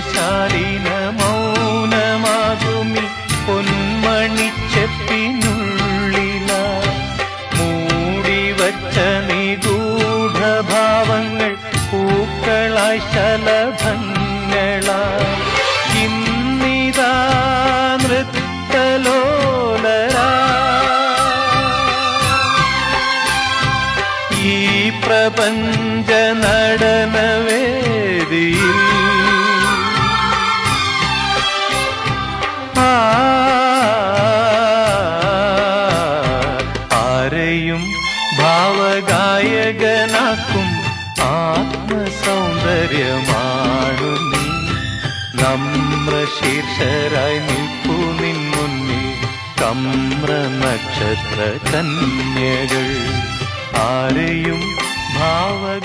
ശാലീന മൗനമാകുമി പൊന്മണിച്ചെപ്പിനുള്ളില മൂടിവച്ച നിഗൂഢഭാവങ്ങൾ പൂക്കളായി ശലഭങ്ങളായി ഇന്നിതാ നൃത്തലോലരാ ഈ പ്രപഞ്ച നടനവേദിയിൽ ആരെയും ഭാവഗായകനാക്കും ആത്മസൗന്ദര്യമാണു നീ നമ്രശീർഷരായി നിൽപ്പു നിൻ മുന്നിൽ കമ്ര നക്ഷത്ര കന്യകൾ ആരെയും ഭാവഗായകനാക്കും